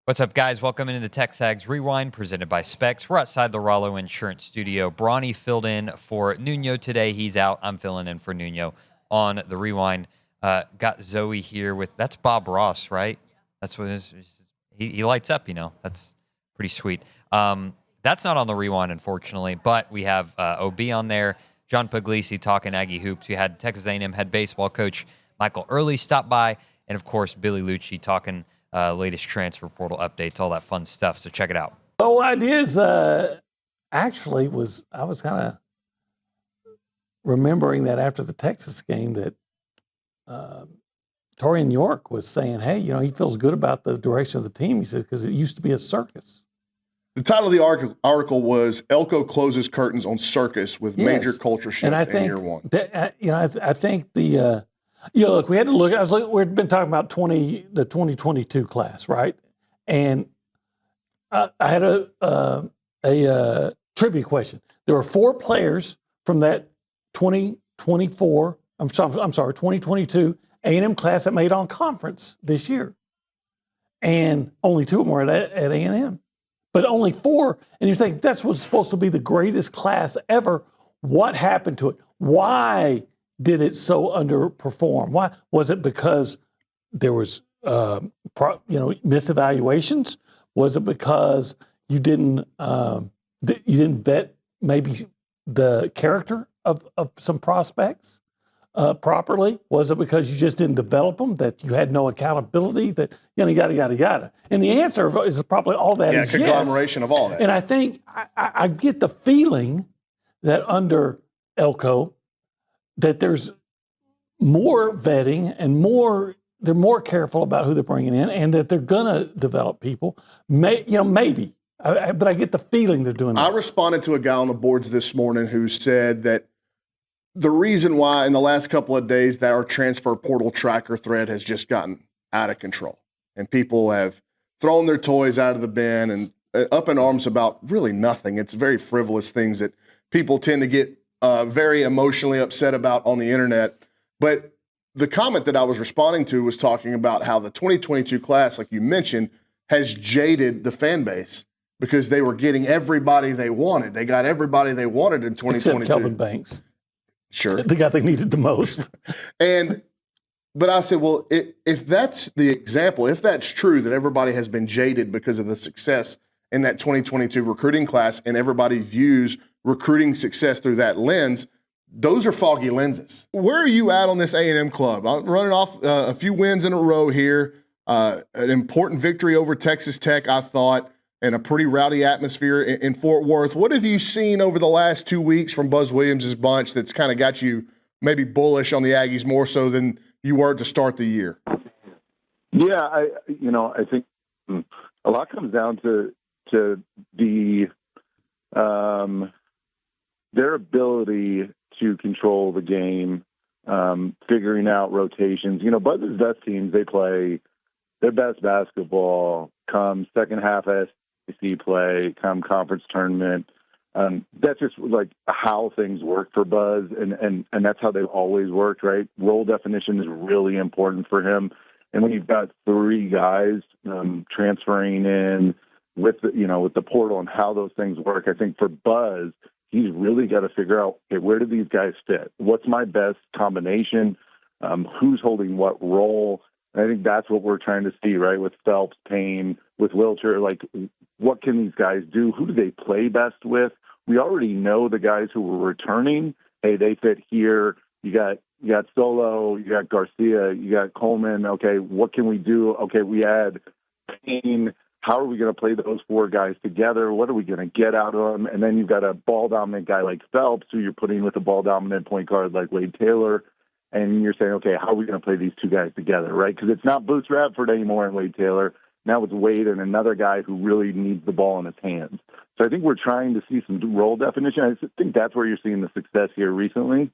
What's up, guys? Welcome into the TexAgs Rewind presented by Specs. We're outside the Rollo Insurance Studio. Bronny filled in for Nuno today. He's out. I'm filling in for Nuno on the Rewind. Got Zoe here with, that's Bob Ross, right? That's what it is. He lights up, you know. That's pretty sweet. That's not on the Rewind, unfortunately, but we have OB on there. John Pugliese talking Aggie hoops. We had Texas A&M head baseball coach Michael Earley stop by, and of course Billy Liucci talking latest transfer portal updates, all that fun stuff. So check it out. The whole idea is actually was I was kind of remembering that after the Texas game that Torian York was saying, hey, you know, he feels good about the direction of the team. He said, because it used to be a circus. The title of the article was Elko closes curtains on circus with major culture shift in year one. That, I think the look, we had to look. We've been talking about the 2022 class, right? And I had a trivia question. There were 4 players from that 2022 A&M class that made on conference this year, and only 2 of them were at A&M. But only 4, and you think that's what's supposed to be the greatest class ever. What happened to it? Why did it so underperform? Why was it? Because there was, misevaluations? Was it because you didn't vet maybe the character of some prospects properly? Was it because you just didn't develop them, that you had no accountability, that yada? And the answer is probably all that is conglomeration yes. of all that. And I think I get the feeling that under Elko, that there's more vetting and they're more careful about who they're bringing in, and that they're going to develop people. Maybe. But I get the feeling they're doing that. I responded to a guy on the boards this morning who said that the reason why in the last couple of days that our transfer portal tracker thread has just gotten out of control, and people have thrown their toys out of the bin and up in arms about really nothing. It's very frivolous things that people tend to get very emotionally upset about on the internet. But the comment that I was responding to was talking about how the 2022 class, like you mentioned, has jaded the fan base because they were getting everybody they wanted. They got everybody they wanted in 2022. Except Kelvin Banks. Sure. The guy they needed the most. But I said, well, if that's the example, if that's true that everybody has been jaded because of the success in that 2022 recruiting class and everybody views recruiting success through that lens, those are foggy lenses. Where are you at on this A&M club? I'm running off a few wins in a row here, an important victory over Texas Tech, I thought, and a pretty rowdy atmosphere in Fort Worth. What have you seen over the last 2 weeks from Buzz Williams' bunch that's kind of got you maybe bullish on the Aggies more so than you were to start the year? Yeah, I think a lot comes down to the their ability to control the game, figuring out rotations. Buzz's best teams, they play their best basketball come second half SEC play, come conference tournament. That's just like how things work for Buzz, and that's how they've always worked, right? Role definition is really important for him. And when you've got 3 guys transferring in with the portal and how those things work, I think for Buzz, he's really got to figure out, okay, where do these guys fit? What's my best combination? Who's holding what role? And I think that's what we're trying to see, right? With Phelps, Payne, with Wilcher, like what can these guys do? Who do they play best with? We already know the guys who were returning. Hey, they fit here. You got Solo, you got Garcia, you got Coleman. Okay, what can we do? Okay, we add Payne. How are we going to play those 4 guys together? What are we going to get out of them? And then you've got a ball-dominant guy like Phelps, who you're putting with a ball-dominant point guard like Wade Taylor. And you're saying, okay, how are we going to play these 2 guys together, right? Because it's not Boots Radford anymore and Wade Taylor. Now it's Wade and another guy who really needs the ball in his hands. So I think we're trying to see some role definition. I think that's where you're seeing the success here recently.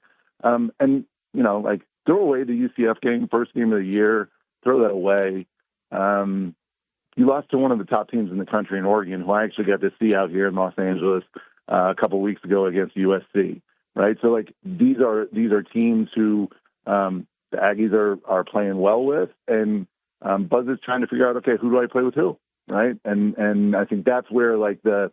Like throw away the UCF game, first game of the year, throw that away. You lost to one of the top teams in the country in Oregon, who I actually got to see out here in Los Angeles a couple of weeks ago against USC, right? So like these are teams who the Aggies are playing well with, and Buzz is trying to figure out, okay, who do I play with who? right? And I think that's where like the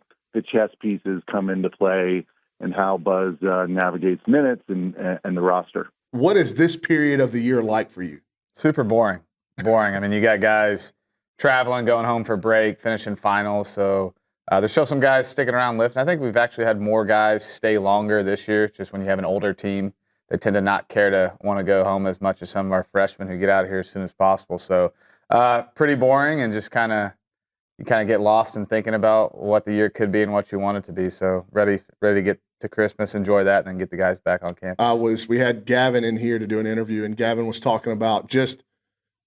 chess pieces come into play and how Buzz navigates minutes and the roster. What is this period of the year like for you? Super boring. I mean, you got guys traveling, going home for break, finishing finals. So there's still some guys sticking around lifting. I think we've actually had more guys stay longer this year. Just when you have an older team, they tend to not care to want to go home as much as some of our freshmen who get out of here as soon as possible. So pretty boring, and just you kind of get lost in thinking about what the year could be and what you want it to be. So ready to get to Christmas, enjoy that, and then get the guys back on campus. We had Gavin in here to do an interview, and Gavin was talking about just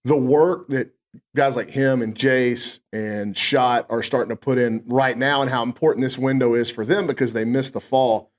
the work that guys like him and Jace and Shot are starting to put in right now, and how important this window is for them because they missed the fall.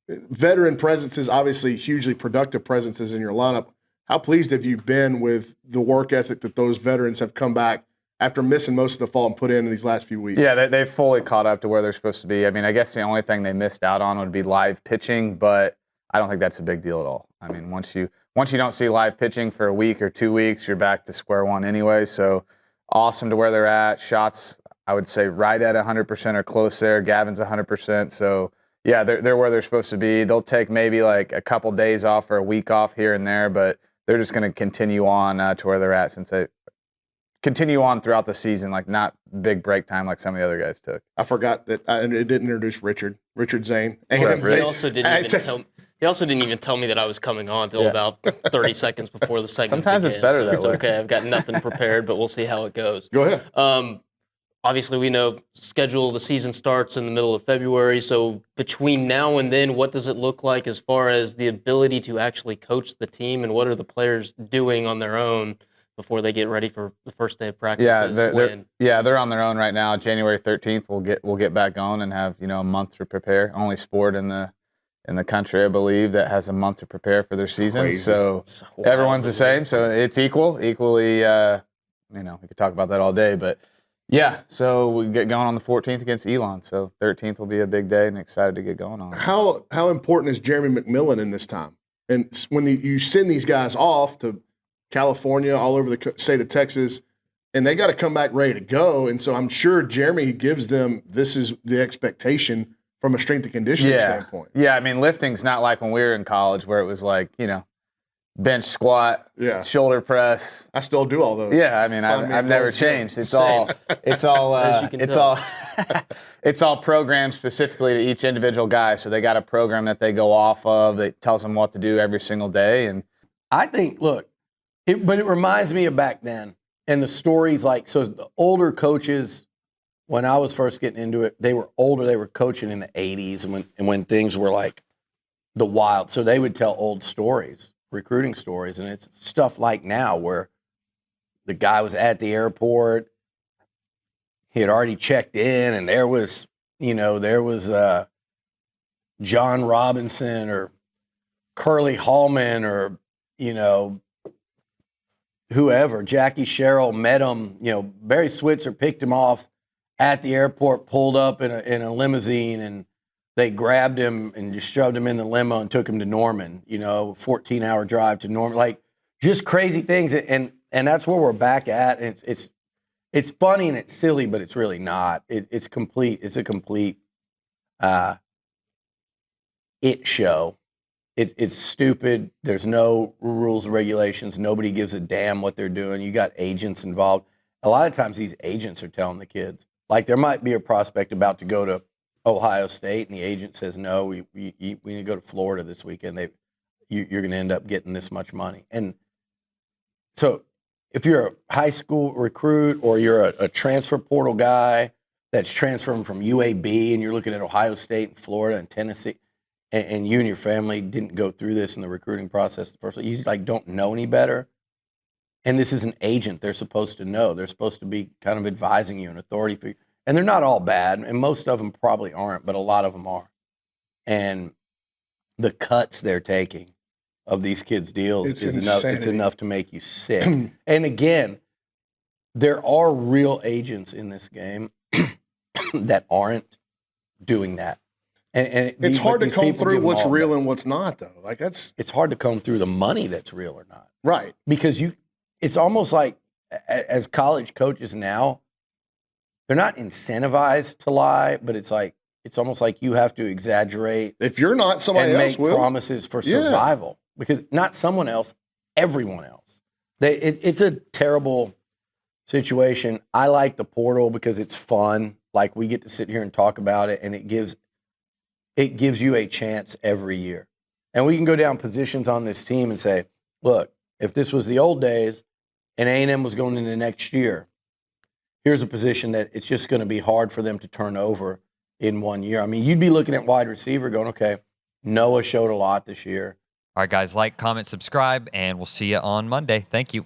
Veteran presences, obviously hugely productive presences in your lineup. How pleased have you been with the work ethic that those veterans have come back after missing most of the fall and put in these last few weeks? Yeah, they've fully caught up to where they're supposed to be. I mean, I guess the only thing they missed out on would be live pitching, but I don't think that's a big deal at all. I mean, once you don't see live pitching for a week or 2 weeks, you're back to square one anyway. So awesome to where they're at. Shots, I would say right at 100% or close there. Gavin's 100%. So yeah, they're where they're supposed to be. They'll take maybe like a couple days off or a week off here and there, but they're just going to continue on to where they're at since they continue on throughout the season, like not big break time like some of the other guys took. I forgot that I didn't introduce Richard Zane. He also didn't even tell me that I was coming on until about 30 seconds before the segment. Sometimes it's better that way. Okay, I've got nothing prepared, but we'll see how it goes. Go ahead. Obviously, we know the season starts in the middle of February. So between now and then, what does it look like as far as the ability to actually coach the team, and what are the players doing on their own before they get ready for the first day of practice? They're on their own right now. January 13th, we'll get back on and have a month to prepare. Only sport in the country, I believe, that has a month to prepare for their season. Crazy. So everyone's the same. So it's equally. We could talk about that all day, but yeah. So we get going on the 14th against Elon. So 13th will be a big day, and excited to get going on it. How important is Jeremy McMillan in this time? And when you send these guys off to California, all over the state of Texas, and they got to come back ready to go. And so I'm sure Jeremy gives them, this is the expectation from a strength and conditioning standpoint. Yeah, I mean, lifting's not like when we were in college where it was like, bench squat, shoulder press. I still do all those. Yeah, I mean, I've never changed. It's all programmed specifically to each individual guy. So they got a program that they go off of that tells them what to do every single day. And I think, but it reminds me of back then. And the stories so the older coaches, when I was first getting into it, they were older. They were coaching in the 80s and when things were like the wild. So they would tell old stories, recruiting stories. And it's stuff like now where the guy was at the airport, he had already checked in, and there was John Robinson or Curly Hallman or, whoever, Jackie Sherrill met him, Barry Switzer picked him off at the airport, pulled up in a limousine, and they grabbed him and just shoved him in the limo and took him to Norman, 14-hour drive to Norman, like just crazy things. And that's where we're back at. And it's funny and it's silly, but it's really not. It's complete. It's a complete it show. It's stupid. There's no rules and regulations. Nobody gives a damn what they're doing. You got agents involved. A lot of times these agents are telling the kids, like there might be a prospect about to go to Ohio State, and the agent says, no, we need to go to Florida this weekend. You're going to end up getting this much money. And so if you're a high school recruit or you're a transfer portal guy that's transferring from UAB and you're looking at Ohio State and Florida and Tennessee, and you and your family didn't go through this in the recruiting process first, you don't know any better. And this is an agent. They're supposed to know. They're supposed to be kind of advising you, an authority figure. And they're not all bad, and most of them probably aren't, but a lot of them are. And the cuts they're taking of these kids' deals is enough. It's enough to make you sick. And again, there are real agents in this game that aren't doing that. And it's hard to comb through what's real and what's not, though. It's hard to comb through the money that's real or not. Right. Because it's almost like as college coaches now, they're not incentivized to lie, but it's almost like you have to exaggerate If you're not, somebody and else make will. promises for Yeah. survival, because not someone else, everyone else. It's a terrible situation. I like the portal because it's fun. Like, we get to sit here and talk about it, and it gives you a chance every year. And we can go down positions on this team and say, look, if this was the old days and A&M was going into next year, here's a position that it's just going to be hard for them to turn over in 1 year. I mean, you'd be looking at wide receiver going, okay, Noah showed a lot this year. All right, guys, like, comment, subscribe, and we'll see you on Monday. Thank you.